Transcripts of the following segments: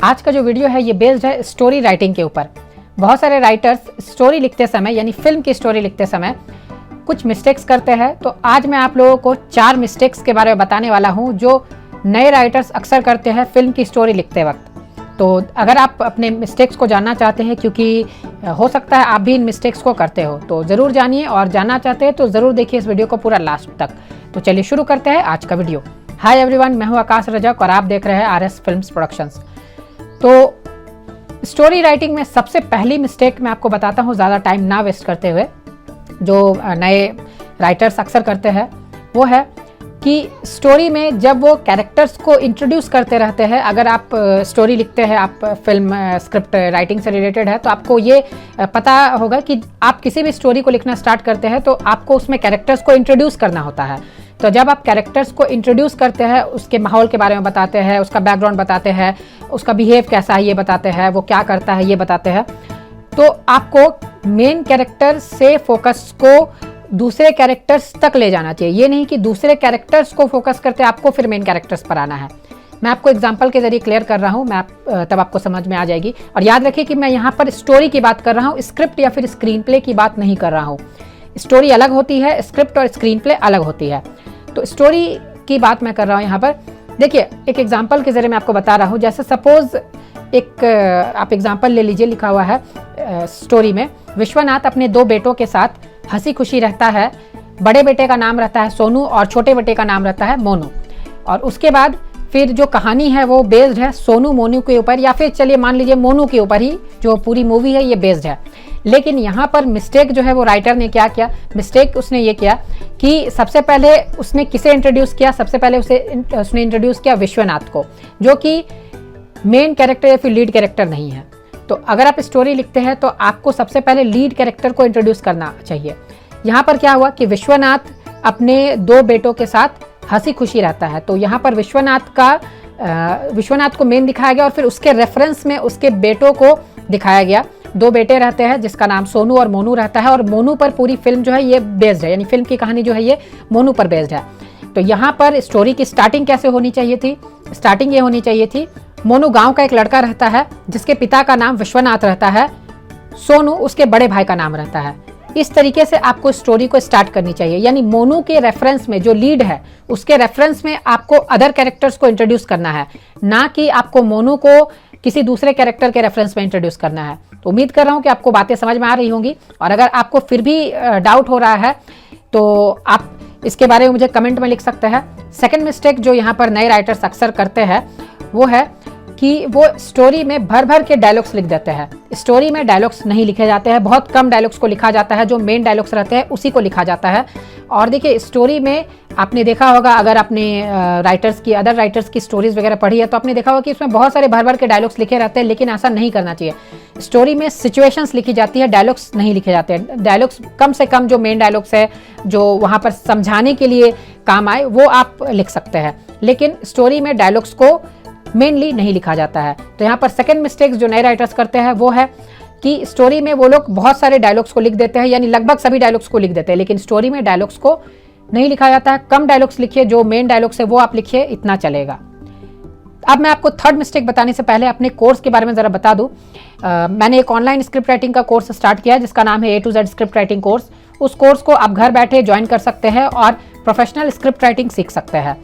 आज का जो वीडियो है ये बेस्ड है स्टोरी राइटिंग के ऊपर। बहुत सारे राइटर्स स्टोरी लिखते समय यानी फिल्म की स्टोरी लिखते समय कुछ मिस्टेक्स करते हैं। तो आज मैं आप लोगों को 4 मिस्टेक्स के बारे में बताने वाला हूं जो नए राइटर्स अक्सर करते हैं फिल्म की स्टोरी लिखते वक्त। तो अगर आप अपने मिस्टेक्स को जानना चाहते हैं, क्योंकि हो सकता है आप भी इन मिस्टेक्स को करते हो, तो ज़रूर जानिए और जानना चाहते हैं तो ज़रूर देखिए इस वीडियो को पूरा लास्ट तक। तो चलिए शुरू करते हैं आज का वीडियो। हाय एवरीवन, मैं हूं आकाश रजक और आप देख रहे हैं आरएस फिल्म्स प्रोडक्शंस। तो स्टोरी राइटिंग में सबसे पहली मिस्टेक मैं आपको बताता हूं, ज़्यादा टाइम ना वेस्ट करते हुए, जो नए राइटर्स अक्सर करते हैं, वो है कि स्टोरी में जब वो कैरेक्टर्स को इंट्रोड्यूस करते रहते हैं। अगर आप स्टोरी लिखते हैं, आप फिल्म स्क्रिप्ट राइटिंग से रिलेटेड है, तो आपको ये पता होगा कि आप किसी भी स्टोरी को लिखना स्टार्ट करते हैं तो आपको उसमें कैरेक्टर्स को इंट्रोड्यूस करना होता है। तो जब आप कैरेक्टर्स को इंट्रोड्यूस करते हैं, उसके माहौल के बारे में बताते हैं, उसका बैकग्राउंड बताते हैं, उसका बिहेव कैसा है ये बताते हैं, वो क्या करता है ये बताते हैं, तो आपको मेन कैरेक्टर से फोकस को दूसरे कैरेक्टर्स तक ले जाना चाहिए। ये नहीं कि दूसरे कैरेक्टर्स को फोकस करते आपको फिर मेन कैरेक्टर्स पर आना है। मैं आपको एग्जांपल के जरिए क्लियर कर रहा हूँ, तब आपको समझ में आ जाएगी। और याद रखिए कि मैं यहाँ पर स्टोरी की बात कर रहा हूँ, स्क्रिप्ट या फिर स्क्रीन प्ले की बात नहीं कर रहा हूँ। स्टोरी अलग होती है, स्क्रिप्ट और स्क्रीन प्ले अलग होती है। तो स्टोरी की बात मैं कर रहा हूँ यहाँ पर। देखिए, एक एग्जाम्पल के जरिए मैं आपको बता रहा हूँ। जैसे सपोज आप एग्जाम्पल ले लीजिए, लिखा हुआ है स्टोरी में, विश्वनाथ अपने 2 बेटों के साथ हंसी खुशी रहता है। बड़े बेटे का नाम रहता है सोनू और छोटे बेटे का नाम रहता है मोनू। और उसके बाद फिर जो कहानी है वो बेस्ड है सोनू मोनू के ऊपर, या फिर चलिए मान लीजिए मोनू के ऊपर ही जो पूरी मूवी है ये बेस्ड है। लेकिन यहाँ पर मिस्टेक जो है वो राइटर ने क्या किया, मिस्टेक उसने ये किया कि सबसे पहले उसने किसे इंट्रोड्यूस किया, सबसे पहले उसने इंट्रोड्यूस किया विश्वनाथ को, जो कि मेन कैरेक्टर या फिर लीड कैरेक्टर नहीं है। तो अगर आप स्टोरी लिखते हैं तो आपको सबसे पहले लीड कैरेक्टर को इंट्रोड्यूस करना चाहिए। यहाँ पर क्या हुआ कि विश्वनाथ अपने 2 बेटों के साथ हंसी खुशी रहता है। तो यहाँ पर विश्वनाथ को मेन दिखाया गया और फिर उसके रेफरेंस में उसके बेटों को दिखाया गया। 2 बेटे रहते हैं जिसका नाम सोनू और मोनू रहता है, और मोनू पर पूरी फिल्म जो है ये बेस्ड है, यानी फिल्म की कहानी जो है ये मोनू पर बेस्ड है। तो यहाँ पर स्टोरी की स्टार्टिंग कैसे होनी चाहिए थी, स्टार्टिंग ये होनी चाहिए थी, मोनू गांव का एक लड़का रहता है जिसके पिता का नाम विश्वनाथ रहता है, सोनू उसके बड़े भाई का नाम रहता है। इस तरीके से आपको स्टोरी को स्टार्ट करनी चाहिए, यानी मोनू के रेफरेंस में जो लीड है उसके रेफरेंस में आपको अदर कैरेक्टर्स को इंट्रोड्यूस करना है, ना कि आपको मोनू को किसी दूसरे कैरेक्टर के रेफरेंस में इंट्रोड्यूस करना है। तो उम्मीद कर रहा हूं कि आपको बातें समझ में आ रही होंगी, और अगर आपको फिर भी डाउट हो रहा है तो आप इसके बारे में मुझे कमेंट में लिख सकते हैं। सेकेंड मिस्टेक जो यहाँ पर नए राइटर्स अक्सर करते हैं वो है कि वो स्टोरी में भर भर के डायलॉग्स लिख देते हैं। स्टोरी में डायलॉग्स नहीं लिखे जाते हैं, बहुत कम डायलॉग्स को लिखा जाता है, जो मेन डायलॉग्स रहते हैं उसी को लिखा जाता है। और देखिए, स्टोरी में आपने देखा होगा, अगर आपने अदर राइटर्स की स्टोरीज वगैरह पढ़ी है तो आपने देखा होगा कि उसमें बहुत सारे भर भर के डायलॉग्स लिखे रहते हैं, लेकिन ऐसा नहीं करना चाहिए। स्टोरी में सिचुएशंस लिखी जाती है, डायलॉग्स नहीं लिखे जाते हैं। डायलॉग्स कम से कम जो मेन डायलॉग्स है, जो वहाँ पर समझाने के लिए काम आए, वो आप लिख सकते हैं, लेकिन स्टोरी में डायलॉग्स को मेनली नहीं लिखा जाता है। तो यहाँ पर सेकंड मिस्टेक जो नए राइटर्स करते हैं वो है कि स्टोरी में वो लोग बहुत सारे डायलॉग्स को लिख देते हैं, यानी लगभग सभी डायलॉग्स को लिख देते हैं, लेकिन स्टोरी में डायलॉग्स को नहीं लिखा जाता है। कम डायलॉग्स लिखिए, जो मेन डायलॉग्स है वो आप लिखिए, इतना चलेगा। अब मैं आपको थर्ड मिस्टेक बताने से पहले अपने कोर्स के बारे में जरा बता दूं। मैंने एक ऑनलाइन स्क्रिप्ट राइटिंग का कोर्स स्टार्ट किया है जिसका नाम है A to Z script writing course. उस कोर्स को आप घर बैठे ज्वाइन कर सकते हैं और प्रोफेशनल स्क्रिप्ट राइटिंग सीख सकते हैं।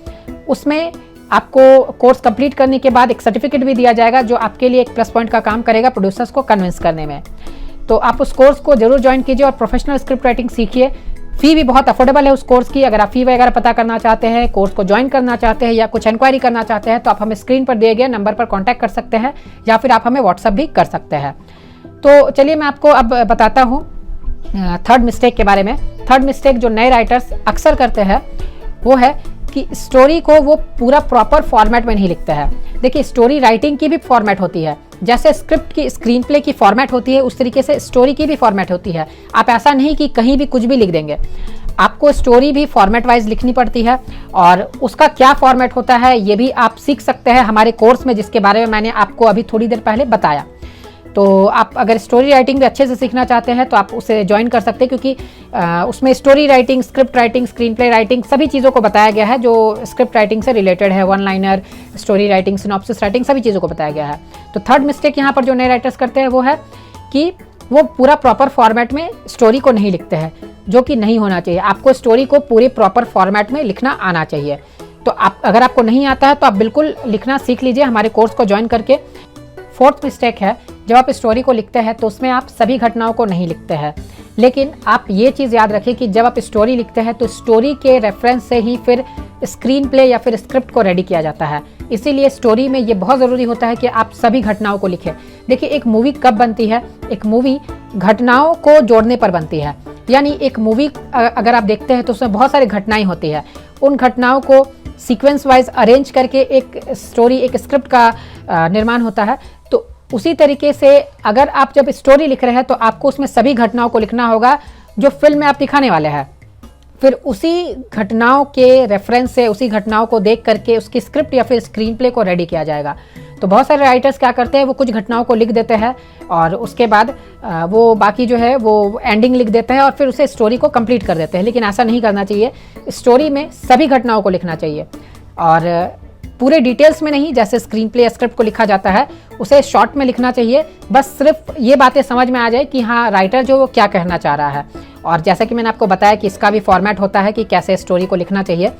उसमें आपको कोर्स कंप्लीट करने के बाद एक सर्टिफिकेट भी दिया जाएगा, जो आपके लिए एक प्लस पॉइंट का काम करेगा प्रोड्यूसर्स को कन्विंस करने में। तो आप उस कोर्स को जरूर ज्वाइन कीजिए और प्रोफेशनल स्क्रिप्ट राइटिंग सीखिए। फी भी बहुत अफोर्डेबल है उस कोर्स की। अगर आप फी वगैरह पता करना चाहते हैं, कोर्स को ज्वाइन करना चाहते हैं या कुछ इंक्वायरी करना चाहते हैं, तो आप हमें स्क्रीन पर दिए गए नंबर पर कॉन्टैक्ट कर सकते हैं, या फिर आप हमें व्हाट्सअप भी कर सकते हैं। तो चलिए मैं आपको अब बताता हूँ थर्ड मिस्टेक के बारे में। थर्ड मिस्टेक जो नए राइटर्स अक्सर करते हैं वो है कि स्टोरी को वो पूरा प्रॉपर फॉर्मेट में नहीं लिखते हैं। देखिए, स्टोरी राइटिंग की भी फॉर्मेट होती है, जैसे स्क्रिप्ट की स्क्रीन प्ले की फॉर्मेट होती है, उस तरीके से स्टोरी की भी फॉर्मेट होती है। आप ऐसा नहीं कि कहीं भी कुछ भी लिख देंगे, आपको स्टोरी भी फॉर्मेट वाइज लिखनी पड़ती है, और उसका क्या फॉर्मेट होता है ये भी आप सीख सकते हैं हमारे कोर्स में, जिसके बारे में मैंने आपको अभी थोड़ी देर पहले बताया। तो आप अगर स्टोरी राइटिंग भी अच्छे से सीखना चाहते हैं तो आप उसे ज्वाइन कर सकते हैं, क्योंकि उसमें story writing, script writing, screen play writing सभी चीज़ों को बताया गया है जो स्क्रिप्ट राइटिंग से रिलेटेड है। One liner, story writing, synopsis writing, सभी चीज़ों को बताया गया है। तो थर्ड मिस्टेक यहाँ पर जो नए राइटर्स करते हैं वो है कि वो पूरा प्रॉपर फॉर्मेट में स्टोरी को नहीं लिखते हैं, जो कि नहीं होना चाहिए। आपको स्टोरी को पूरे प्रॉपर फॉर्मेट में लिखना आना चाहिए। तो आप अगर आपको नहीं आता है तो आप बिल्कुल लिखना सीख लीजिए हमारे कोर्स को ज्वाइन करके। फोर्थ मिस्टेक है, जब आप स्टोरी को लिखते हैं तो उसमें आप सभी घटनाओं को नहीं लिखते हैं, लेकिन आप ये चीज़ याद रखिए कि जब आप स्टोरी लिखते हैं तो स्टोरी के रेफरेंस से ही फिर स्क्रीन प्ले या फिर स्क्रिप्ट को रेडी किया जाता है। इसीलिए स्टोरी में ये बहुत ज़रूरी होता है कि आप सभी घटनाओं को लिखें। देखिए, एक मूवी कब बनती है? एक मूवी घटनाओं को जोड़ने पर बनती है। यानी एक मूवी अगर आप देखते हैं तो उसमें बहुत सारी घटनाएं होती है, उन घटनाओं को सीक्वेंस वाइज अरेंज करके एक स्टोरी, एक स्क्रिप्ट का निर्माण होता है। तो उसी तरीके से अगर आप जब स्टोरी लिख रहे हैं तो आपको उसमें सभी घटनाओं को लिखना होगा जो फिल्म में आप दिखाने वाले हैं। फिर उसी घटनाओं के रेफरेंस से, उसी घटनाओं को देख करके उसकी स्क्रिप्ट या फिर स्क्रीन प्ले को रेडी किया जाएगा। तो बहुत सारे राइटर्स क्या करते हैं, वो कुछ घटनाओं को लिख देते हैं और उसके बाद वो बाकी जो है वो एंडिंग लिख देते हैं और फिर उसे स्टोरी को कंप्लीट कर देते हैं। लेकिन ऐसा नहीं करना चाहिए। स्टोरी में सभी घटनाओं को लिखना चाहिए और पूरे डिटेल्स में नहीं, जैसे स्क्रीन प्ले या स्क्रिप्ट को लिखा जाता है उसे शॉर्ट में लिखना चाहिए। बस सिर्फ ये बातें समझ में आ जाए कि हाँ, राइटर जो वो क्या कहना चाह रहा है। और जैसा कि मैंने आपको बताया कि इसका भी फॉर्मेट होता है कि कैसे स्टोरी को लिखना चाहिए,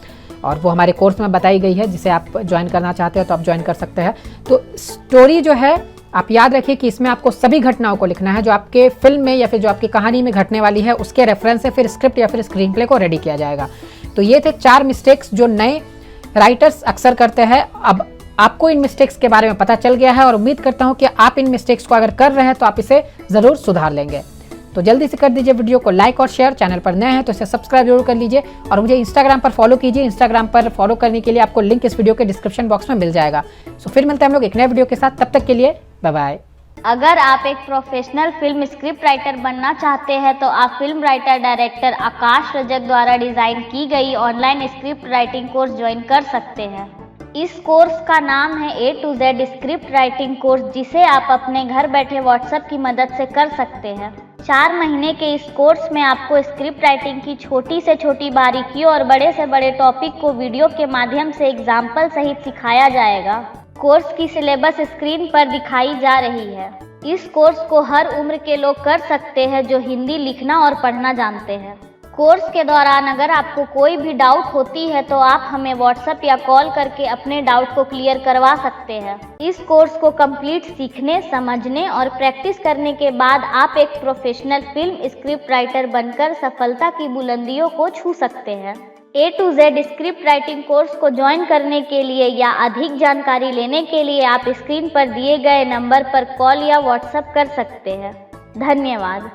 और वो हमारे कोर्स में बताई गई है, जिसे आप ज्वाइन करना चाहते हो तो आप ज्वाइन कर सकते हैं। तो स्टोरी जो है, आप याद रखिए कि इसमें आपको सभी घटनाओं को लिखना है जो आपके फिल्म में या फिर जो आपकी कहानी में घटने वाली है, उसके रेफरेंस से फिर स्क्रिप्ट या फिर स्क्रीन प्ले को रेडी किया जाएगा। तो ये थे 4 मिस्टेक्स जो नए राइटर्स अक्सर करते हैं। अब आपको इन मिस्टेक्स के बारे में पता चल गया है और उम्मीद करता हूं कि आप इन मिस्टेक्स को अगर कर रहे हैं तो आप इसे ज़रूर सुधार लेंगे। तो जल्दी से कर दीजिए वीडियो को लाइक और शेयर। चैनल पर नए हैं तो इसे सब्सक्राइब जरूर कर लीजिए और मुझे इंस्टाग्राम पर फॉलो कीजिए। इंस्टाग्राम पर फॉलो करने के लिए आपको लिंक इस वीडियो के डिस्क्रिप्शन बॉक्स में मिल जाएगा। सो फिर मिलते हैं हम लोग एक नए वीडियो के साथ। तब तक के लिए बाय बाय। अगर आप एक प्रोफेशनल फिल्म स्क्रिप्ट राइटर बनना चाहते हैं तो आप फिल्म राइटर डायरेक्टर आकाश रजक द्वारा डिजाइन की गई online script writing course join कर सकते हैं। इस कोर्स का नाम है A to Z script writing course, जिसे आप अपने घर बैठे व्हाट्सएप की मदद से कर सकते हैं। 4 महीने के इस कोर्स में आपको स्क्रिप्ट राइटिंग की छोटी से छोटी बारीकियों और बड़े से बड़े टॉपिक को वीडियो के माध्यम से एग्जाम्पल सहित सिखाया जाएगा। कोर्स की सिलेबस स्क्रीन पर दिखाई जा रही है। इस कोर्स को हर उम्र के लोग कर सकते हैं जो हिंदी लिखना और पढ़ना जानते हैं। कोर्स के दौरान अगर आपको कोई भी डाउट होती है तो आप हमें व्हाट्सएप या कॉल करके अपने डाउट को क्लियर करवा सकते हैं। इस कोर्स को कंप्लीट सीखने, समझने और प्रैक्टिस करने के बाद आप एक प्रोफेशनल फिल्म स्क्रिप्ट राइटर बनकर सफलता की बुलंदियों को छू सकते हैं। A to Z script writing course को ज्वाइन करने के लिए या अधिक जानकारी लेने के लिए आप स्क्रीन पर दिए गए नंबर पर कॉल या व्हाट्सएप कर सकते हैं। धन्यवाद।